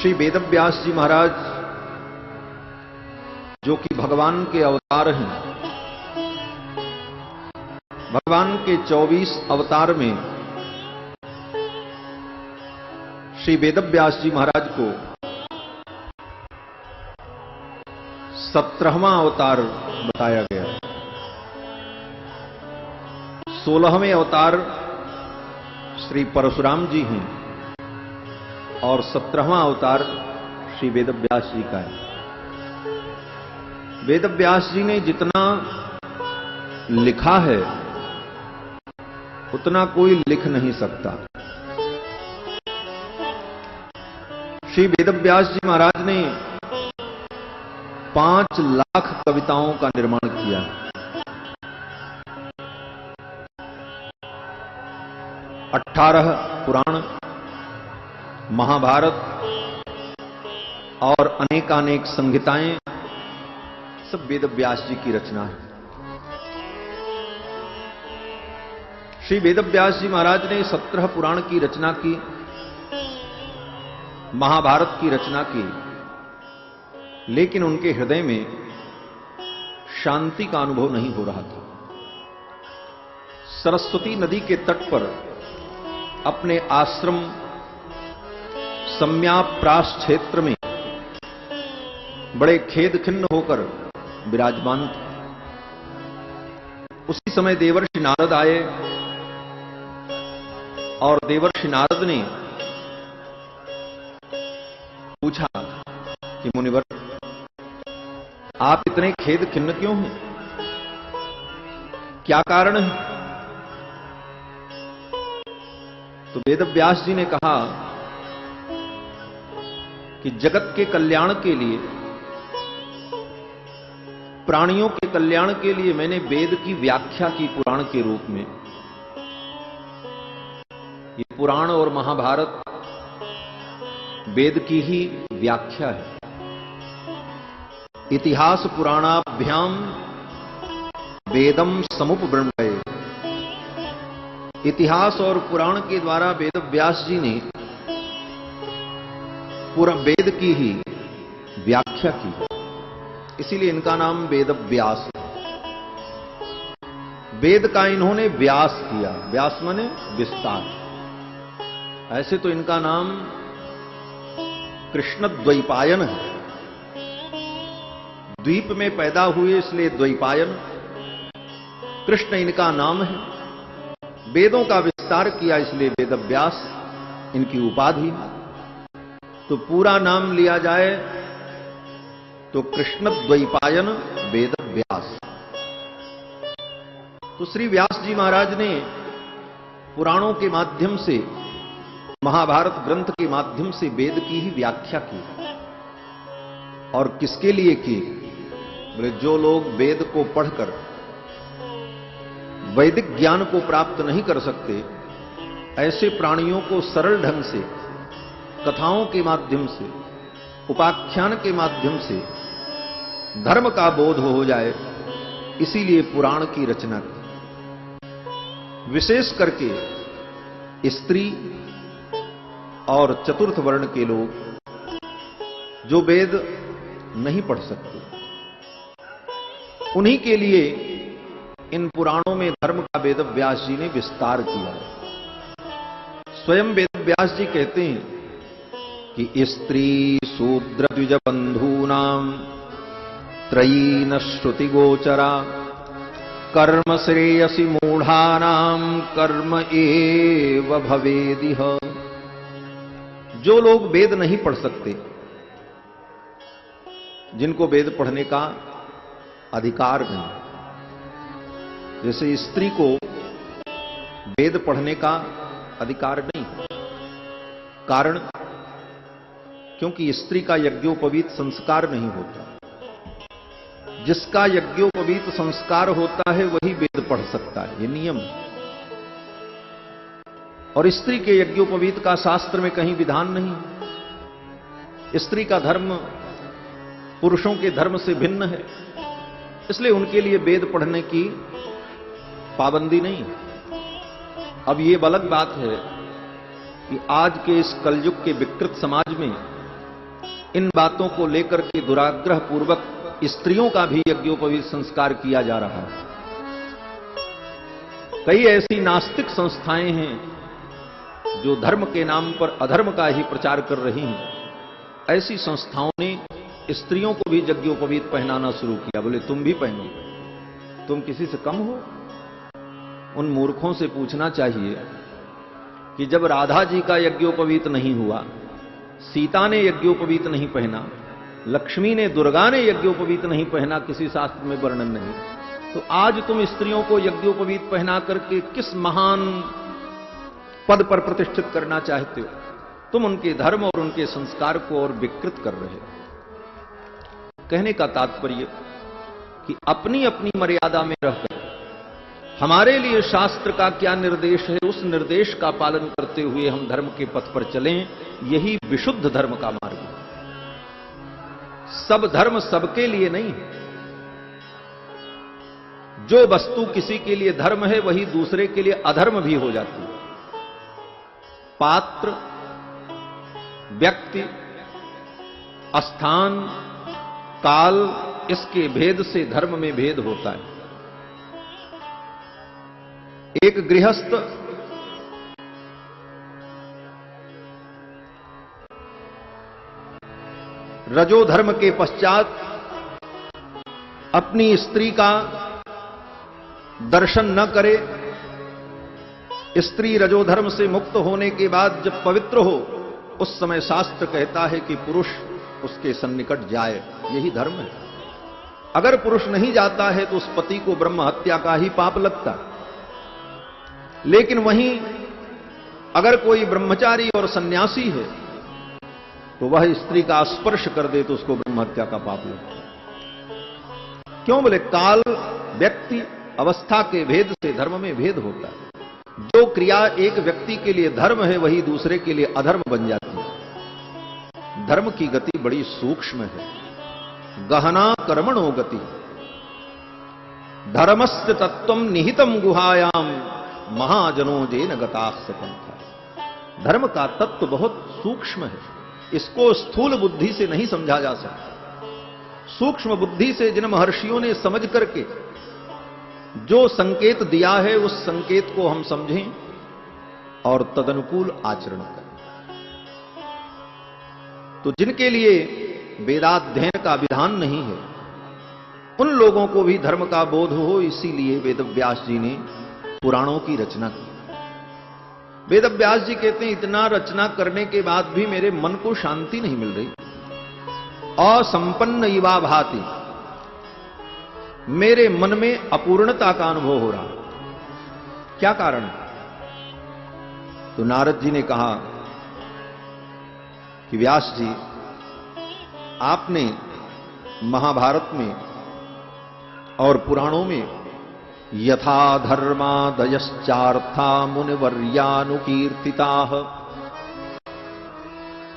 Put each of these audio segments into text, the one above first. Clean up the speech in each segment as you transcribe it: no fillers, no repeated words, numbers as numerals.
श्री वेदव्यास जी महाराज जो कि भगवान के अवतार हैं, भगवान के 24 अवतार में श्री वेदव्यास जी महाराज को 17वां अवतार बताया गया है। 16वें अवतार श्री परशुराम जी हैं और 17वां अवतार श्री वेदव्यास जी का है। वेदव्यास जी ने जितना लिखा है उतना कोई लिख नहीं सकता। श्री वेदव्यास जी महाराज ने 5 लाख कविताओं का निर्माण किया। 18 पुराण, महाभारत और अनेकानेक संहिताएं सब वेदव्यास जी की रचना है। श्री वेदव्यास जी महाराज ने 17 पुराण की रचना की, महाभारत की रचना की, लेकिन उनके हृदय में शांति का अनुभव नहीं हो रहा था। सरस्वती नदी के तट पर अपने आश्रम सम्याप्रास क्षेत्र में बड़े खेद खिन्न होकर विराजमान थे। उसी समय देवर्षि नारद आए और देवर्षि नारद ने पूछा कि मुनिवर, आप इतने खेद खिन्न क्यों हैं? क्या कारण है? तो वेदव्यास जी ने कहा कि जगत के कल्याण के लिए, प्राणियों के कल्याण के लिए मैंने वेद की व्याख्या की पुराण के रूप में। ये पुराण और महाभारत वेद की ही व्याख्या है। इतिहास पुराणाभ्याम वेदम समुपब्रह्मणे। इतिहास और पुराण के द्वारा वेदव्यास जी ने पूरा वेद की ही व्याख्या की, इसीलिए इनका नाम वेदव्यास है। वेद का इन्होंने व्यास किया, व्यास माने विस्तार। ऐसे तो इनका नाम कृष्ण द्वैपायन है। द्वीप में पैदा हुए इसलिए द्वैपायन कृष्ण इनका नाम है। वेदों का विस्तार किया इसलिए वेदव्यास इनकी उपाधि। तो पूरा नाम लिया जाए तो कृष्ण द्वैपायन वेदव्यास। तो श्री व्यास जी महाराज ने पुराणों के माध्यम से, महाभारत ग्रंथ के माध्यम से वेद की ही व्याख्या की। और किसके लिए की? बोले जो लोग वेद को पढ़कर वैदिक ज्ञान को प्राप्त नहीं कर सकते, ऐसे प्राणियों को सरल ढंग से कथाओं के माध्यम से, उपाख्यान के माध्यम से धर्म का बोध हो जाए, इसीलिए पुराण की रचना की। विशेष करके स्त्री और चतुर्थ वर्ण के लोग जो वेद नहीं पढ़ सकते, उन्हीं के लिए इन पुराणों में धर्म का वेदव्यास जी ने विस्तार किया। स्वयं वेदव्यास जी कहते हैं कि स्त्री शूद्र द्विज बंधूनाम त्रयी न श्रुति गोचरा कर्म श्रेयसी मूढ़ानाम कर्म एव भवेदिह। जो लोग वेद नहीं पढ़ सकते, जिनको वेद पढ़ने का अधिकार नहीं, जैसे स्त्री को वेद पढ़ने का अधिकार नहीं, कारण क्योंकि स्त्री का यज्ञोपवीत संस्कार नहीं होता। जिसका यज्ञोपवीत संस्कार होता है वही वेद पढ़ सकता है, ये नियम। और स्त्री के यज्ञोपवीत का शास्त्र में कहीं विधान नहीं। स्त्री का धर्म पुरुषों के धर्म से भिन्न है, इसलिए उनके लिए वेद पढ़ने की पाबंदी नहीं। अब ये अलग बात है कि आज के इस कलयुग के विकृत समाज में इन बातों को लेकर के दुराग्रह पूर्वक स्त्रियों का भी यज्ञोपवीत संस्कार किया जा रहा है। कई ऐसी नास्तिक संस्थाएं हैं जो धर्म के नाम पर अधर्म का ही प्रचार कर रही हैं। ऐसी संस्थाओं ने स्त्रियों को भी यज्ञोपवीत पहनाना शुरू किया। बोले तुम भी पहनो, तुम किसी से कम हो? उन मूर्खों से पूछना चाहिए कि जब राधा जी का यज्ञोपवीत नहीं हुआ, सीता ने यज्ञोपवीत नहीं पहना, लक्ष्मी ने, दुर्गा ने यज्ञोपवीत नहीं पहना, किसी शास्त्र में वर्णन नहीं, तो आज तुम स्त्रियों को यज्ञोपवीत पहना करके किस महान पद पर प्रतिष्ठित करना चाहते हो? तुम उनके धर्म और उनके संस्कार को और विकृत कर रहे हो। कहने का तात्पर्य कि अपनी अपनी मर्यादा में रहकर हमारे लिए शास्त्र का क्या निर्देश है, उस निर्देश का पालन करते हुए हम धर्म के पथ पर चलें। यही विशुद्ध धर्म का मार्ग है। सब धर्म सबके लिए नहीं है। जो वस्तु किसी के लिए धर्म है वही दूसरे के लिए अधर्म भी हो जाती है। पात्र, व्यक्ति, स्थान, काल, इसके भेद से धर्म में भेद होता है। एक गृहस्थ रजो धर्म के पश्चात अपनी स्त्री का दर्शन न करे, स्त्री रजो धर्म से मुक्त होने के बाद जब पवित्र हो, उस समय शास्त्र कहता है कि पुरुष उसके सन्निकट जाए। यही धर्म है। अगर पुरुष नहीं जाता है तो उस पति को ब्रह्म हत्या का ही पाप लगता। लेकिन वहीं अगर कोई ब्रह्मचारी और सन्यासी है तो वह स्त्री का स्पर्श कर दे तो उसको ब्रह्म हत्या का पाप लगता। क्यों? बोले काल, व्यक्ति, अवस्था के भेद से धर्म में भेद होता है। जो क्रिया एक व्यक्ति के लिए धर्म है वही दूसरे के लिए अधर्म बन जाती है। धर्म की गति बड़ी सूक्ष्म है। गहना कर्मणो गति, धर्मस्य तत्वम निहितम गुहायाम महाजनो जेन गताः पंथा। धर्म का तत्व बहुत सूक्ष्म है। इसको स्थूल बुद्धि से नहीं समझा जा सकता। सूक्ष्म बुद्धि से जिन महर्षियों ने समझ करके जो संकेत दिया है उस संकेत को हम समझें और तदनुकूल आचरण करें। तो जिनके लिए वेदाध्ययन का विधान नहीं है उन लोगों को भी धर्म का बोध हो, इसीलिए वेदव्यास जी ने पुराणों की रचना की। वेदव्यास जी कहते हैं इतना रचना करने के बाद भी मेरे मन को शांति नहीं मिल रही। असंपन्न इवा भाति, मेरे मन में अपूर्णता का अनुभव हो रहा। क्या कारण है? तो नारद जी ने कहा कि व्यास जी, आपने महाभारत में और पुराणों में यथा धर्मादयश्चार्था मुनिवर्यानुकीर्तिताः,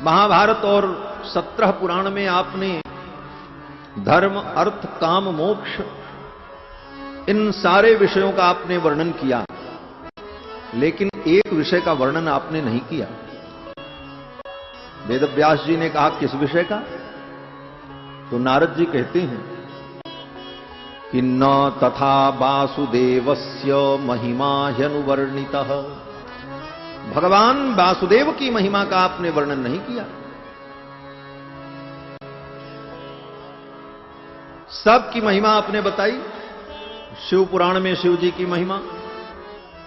महाभारत और 17 पुराण में आपने धर्म, अर्थ, काम, मोक्ष, इन सारे विषयों का आपने वर्णन किया, लेकिन एक विषय का वर्णन आपने नहीं किया। वेदव्यास जी ने कहा किस विषय का? तो नारद जी कहते हैं कि न तथा वासुदेवस्य महिमा ह्यनुवर्णितः, भगवान वासुदेव की महिमा का आपने वर्णन नहीं किया। सबकी महिमा आपने बताई। शिव पुराण में शिव जी की महिमा,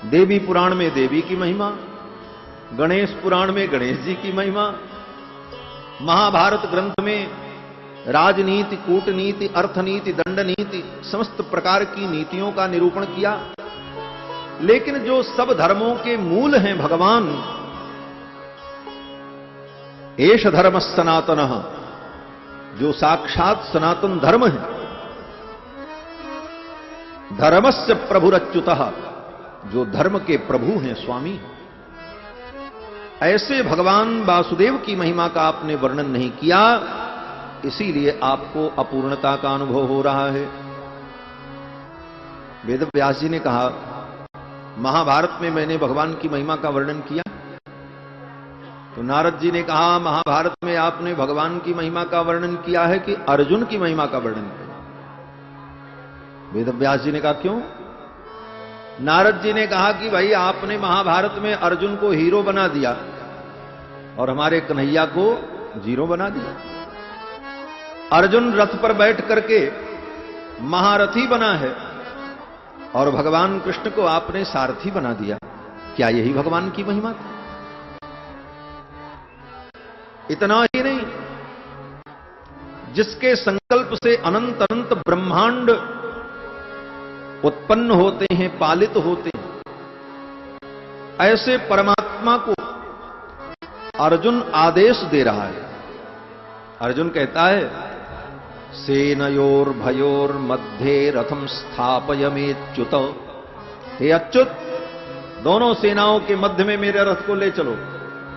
देवी पुराण में देवी की महिमा, गणेश पुराण में गणेश जी की महिमा, महाभारत ग्रंथ में राजनीति, कूटनीति, अर्थनीति, दंडनीति, समस्त प्रकार की नीतियों का निरूपण किया। लेकिन जो सब धर्मों के मूल हैं भगवान, एष धर्म सनातनः, जो साक्षात सनातन धर्म है, धर्मस्य प्रभुरच्युतः, जो धर्म के प्रभु हैं, स्वामी, ऐसे भगवान वासुदेव की महिमा का आपने वर्णन नहीं किया, इसीलिए आपको अपूर्णता का अनुभव हो रहा है। वेदव्यास जी ने कहा महाभारत में मैंने भगवान की महिमा का वर्णन किया। तो नारद जी ने कहा, महाभारत में आपने भगवान की महिमा का वर्णन किया है कि अर्जुन की महिमा का वर्णन किया? वेदव्यास जी ने कहा, क्यों? नारद जी ने कहा कि भाई आपने महाभारत में अर्जुन को हीरो बना दिया और हमारे कन्हैया को जीरो बना दिया। अर्जुन रथ पर बैठ करके महारथी बना है और भगवान कृष्ण को आपने सारथी बना दिया। क्या यही भगवान की महिमा थी? इतना ही नहीं, जिसके संकल्प से अनंत अनंत ब्रह्मांड उत्पन्न होते हैं, पालित होते हैं, ऐसे परमात्मा को अर्जुन आदेश दे रहा है। अर्जुन कहता है, सेनयोर भयोर मध्य रथम स्थापयमेच्युत। हे अच्युत, दोनों सेनाओं के मध्य में मेरे रथ को ले चलो।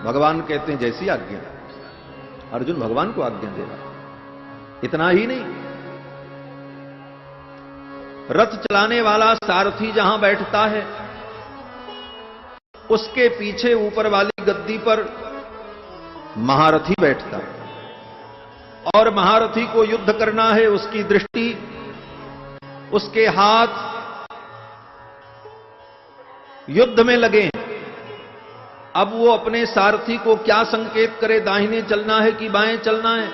भगवान कहते हैं, जैसी आज्ञा। अर्जुन भगवान को आज्ञा दे रहा है। इतना ही नहीं, रथ चलाने वाला सारथी जहां बैठता है, उसके पीछे ऊपर वाली गद्दी पर महारथी बैठता है और महारथी को युद्ध करना है। उसकी दृष्टि, उसके हाथ युद्ध में लगे हैं। अब वो अपने सारथी को क्या संकेत करे, दाहिने चलना है कि बाएं चलना है?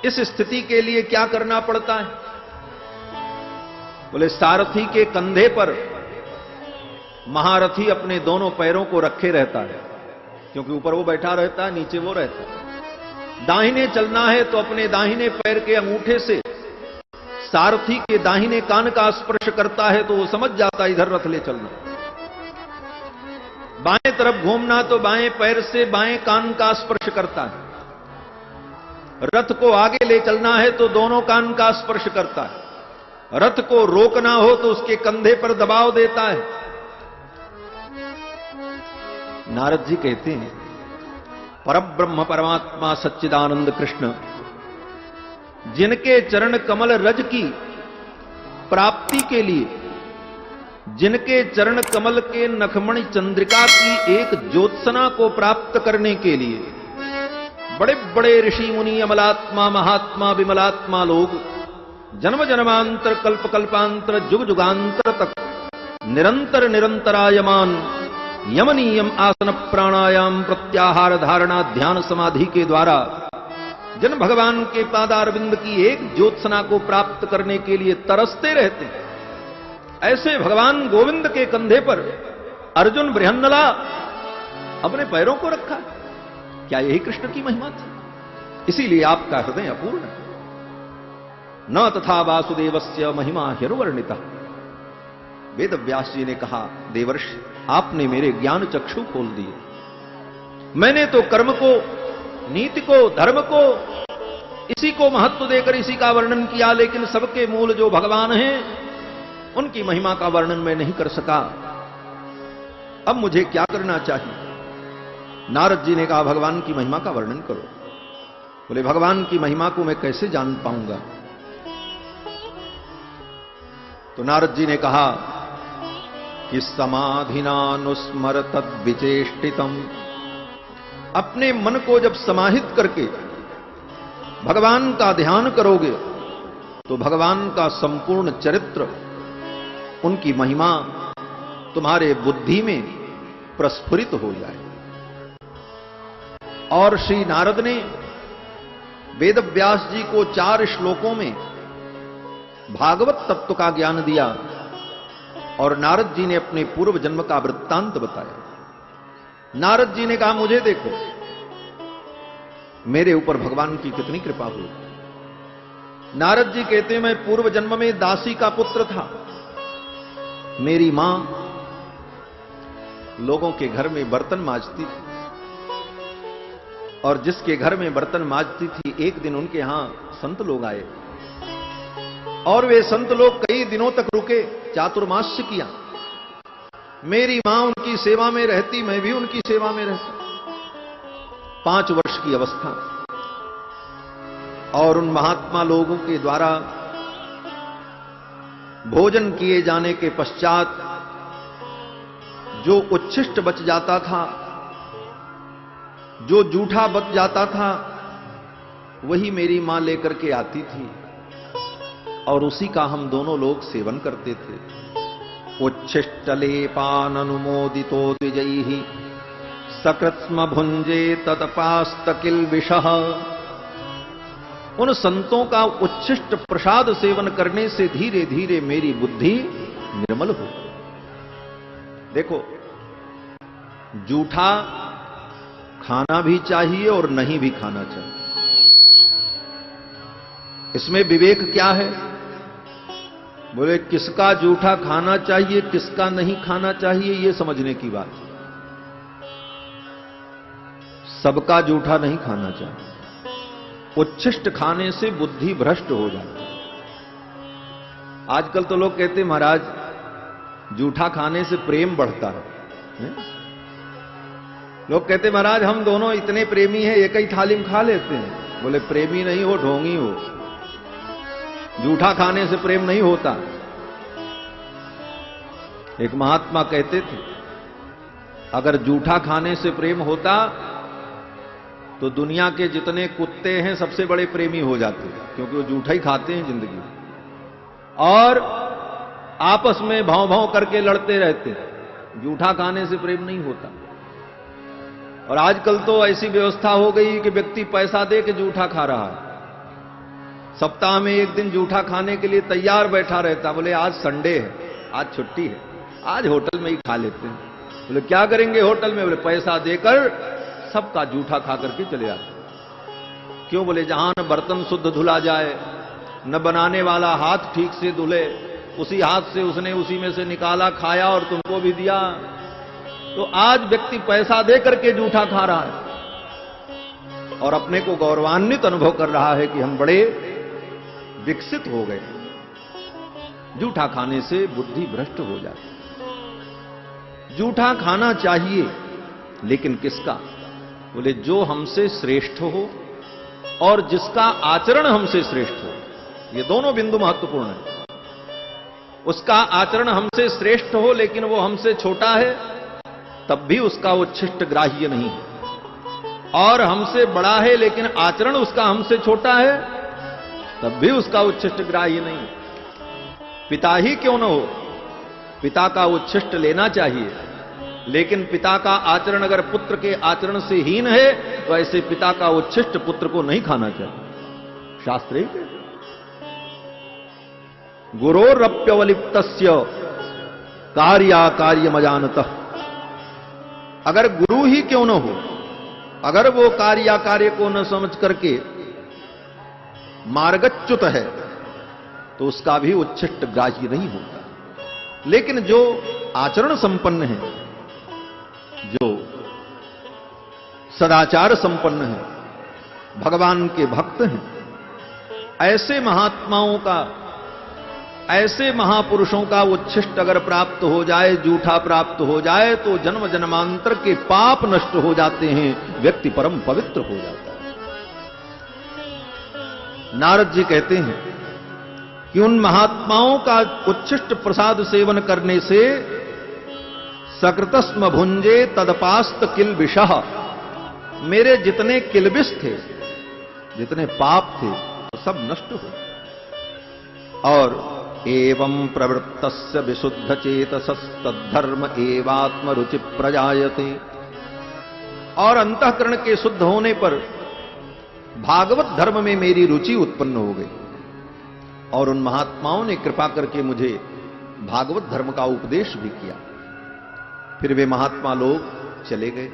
इस स्थिति के लिए क्या करना पड़ता है? बोले, सारथी के कंधे पर महारथी अपने दोनों पैरों को रखे रहता है, क्योंकि ऊपर वो बैठा रहता है, नीचे वो रहता है। दाहिने चलना है तो अपने दाहिने पैर के अंगूठे से सारथी के दाहिने कान का स्पर्श करता है तो वो समझ जाता है इधर रथ ले चलना। बाएं तरफ घूमना तो बाएं पैर से बाएं कान का स्पर्श करता है। रथ को आगे ले चलना है तो दोनों कान का स्पर्श करता है। रथ को रोकना हो तो उसके कंधे पर दबाव देता है। नारद जी कहते हैं, परब्रह्म परमात्मा सच्चिदानंद कृष्ण, जिनके चरण कमल रज की प्राप्ति के लिए, जिनके चरण कमल के नखमणि चंद्रिका की एक ज्योत्सना को प्राप्त करने के लिए बड़े बड़े ऋषि मुनि, अमलात्मा, महात्मा, विमलात्मा लोग जन्म जन्मांतर, कल्प कल्पांतर, जुग जुगांतर तक निरंतर निरंतरायमान यम नियम, आसन, प्राणायाम, प्रत्याहार, धारणा, ध्यान, समाधि के द्वारा जन भगवान के पादारविंद की एक ज्योत्सना को प्राप्त करने के लिए तरसते रहते हैं, ऐसे भगवान गोविंद के कंधे पर अर्जुन बृहन्नला अपने पैरों को रखा। क्या यही कृष्ण की महिमा थी? इसीलिए आपका हृदय अपूर्ण है। न तथा वासुदेवस्य महिमा ह्यनुवर्णिता। वेद व्यास जी ने कहा, देवर्षि, आपने मेरे ज्ञान चक्षु खोल दिए। मैंने तो कर्म को, नीति को, धर्म को, इसी को महत्व देकर इसी का वर्णन किया, लेकिन सबके मूल जो भगवान हैं उनकी महिमा का वर्णन मैं नहीं कर सका। अब मुझे क्या करना चाहिए? नारद जी ने कहा, भगवान की महिमा का वर्णन करो। बोले, भगवान की महिमा को मैं कैसे जान पाऊंगा? तो नारद जी ने कहा कि समाधिनानुस्मर तद्विचेष्टितम। अपने मन को जब समाहित करके भगवान का ध्यान करोगे तो भगवान का संपूर्ण चरित्र, उनकी महिमा तुम्हारे बुद्धि में प्रस्फुरित हो जाए। और श्री नारद ने वेद व्यास जी को 4 श्लोकों में भागवत तत्व का ज्ञान दिया और नारद जी ने अपने पूर्व जन्म का वृत्तांत बताया। नारद जी ने कहा, मुझे देखो, मेरे ऊपर भगवान की कितनी कृपा हुई। नारद जी कहते हैं, मैं पूर्व जन्म में दासी का पुत्र था। मेरी मां लोगों के घर में बर्तन मांजती थी और जिसके घर में बर्तन मांजती थी, एक दिन उनके यहां संत लोग आए और वे संत लोग कई दिनों तक रुके, चातुर्मास्य किया। मेरी मां उनकी सेवा में रहती, मैं भी उनकी सेवा में रहता। 5 वर्ष की अवस्था और उन महात्मा लोगों के द्वारा भोजन किए जाने के पश्चात जो उच्छिष्ट बच जाता था जो जूठा बच जाता था वही मेरी मां लेकर के आती थी और उसी का हम दोनों लोग सेवन करते थे। उच्छिष्टलेपान अनुमोदितो द्विजैहि सकृत्स्म भुंजे ततपास्त किल्बिषः। उन संतों का उच्छिष्ट प्रसाद सेवन करने से धीरे धीरे मेरी बुद्धि निर्मल हो। देखो, जूठा खाना भी चाहिए और नहीं भी खाना चाहिए। इसमें विवेक क्या है? बोले किसका जूठा खाना चाहिए, किसका नहीं खाना चाहिए, यह समझने की बात है। सबका जूठा नहीं खाना चाहिए। उच्छिष्ट खाने से बुद्धि भ्रष्ट हो जाती है। आजकल तो लोग कहते महाराज जूठा खाने से प्रेम बढ़ता है। लोग कहते महाराज हम दोनों इतने प्रेमी हैं, एक ही थाली में खा लेते हैं। बोले प्रेमी नहीं हो, ढोंगी हो। जूठा खाने से प्रेम नहीं होता। एक महात्मा कहते थे अगर जूठा खाने से प्रेम होता तो दुनिया के जितने कुत्ते हैं सबसे बड़े प्रेमी हो जाते, क्योंकि वो जूठा ही खाते हैं जिंदगी और आपस में भाव भाव करके लड़ते रहते हैं। जूठा खाने से प्रेम नहीं होता। और आजकल तो ऐसी व्यवस्था हो गई कि व्यक्ति पैसा दे के जूठा खा रहा है। सप्ताह में एक दिन जूठा खाने के लिए तैयार बैठा रहता। बोले आज संडे है, आज छुट्टी है, आज होटल में ही खा लेते हैं। बोले क्या करेंगे होटल में? बोले पैसा देकर सबका जूठा खा करके चले जाते। क्यों? बोले जहां न बर्तन शुद्ध धुला जाए, न बनाने वाला हाथ ठीक से धुले, उसी हाथ से उसने उसी में से निकाला, खाया और तुमको भी दिया। तो आज व्यक्ति पैसा दे करके जूठा खा रहा है और अपने को गौरवान्वित अनुभव कर रहा है कि हम बड़े विकसित हो गए। जूठा खाने से बुद्धि भ्रष्ट हो जाती। जूठा खाना चाहिए, लेकिन किसका? बोले जो हमसे श्रेष्ठ हो और जिसका आचरण हमसे श्रेष्ठ हो। ये दोनों बिंदु महत्वपूर्ण है। उसका आचरण हमसे श्रेष्ठ हो लेकिन वो हमसे छोटा है, तब भी उसका उच्छिष्ट ग्राह्य नहीं है। और हमसे बड़ा है लेकिन आचरण उसका हमसे छोटा है, तब भी उसका उच्छिष्ट ग्राह्य नहीं है। पिता ही क्यों न हो, पिता का उच्छिष्ट लेना चाहिए, लेकिन पिता का आचरण अगर पुत्र के आचरण से हीन है तो ऐसे पिता का उच्छिष्ट पुत्र को नहीं खाना चाहिए। शास्त्र ही कहते गुरोरप्यवलिप्तस्य कार्याकार्यमजानतः। अगर गुरु ही क्यों न हो, अगर वो कार्य को न समझ करके मार्गच्युत है तो उसका भी उच्छिष्ट ग्राह्य नहीं होता। लेकिन जो आचरण संपन्न है, जो सदाचार संपन्न है, भगवान के भक्त हैं, ऐसे महात्माओं का, ऐसे महापुरुषों का उच्छिष्ट अगर प्राप्त हो जाए, जूठा प्राप्त हो जाए, तो जन्म जन्मांतर के पाप नष्ट हो जाते हैं, व्यक्ति परम पवित्र हो जाता है। नारद जी कहते हैं कि उन महात्माओं का उच्छिष्ट प्रसाद सेवन करने से सकृतस्म भुंजे तदपास्त किल्बिषः। मेरे जितने किल्बिष थे, जितने पाप थे, वो सब नष्ट हो। और एवं प्रवृत्तस्य विशुद्ध चेतसस्तद्धर्म एवात्म रुचि प्रजायते। और अंतःकरण के शुद्ध होने पर भागवत धर्म में मेरी रुचि उत्पन्न हो गई। और उन महात्माओं ने कृपा करके मुझे भागवत धर्म का उपदेश भी किया। फिर वे महात्मा लोग चले गए।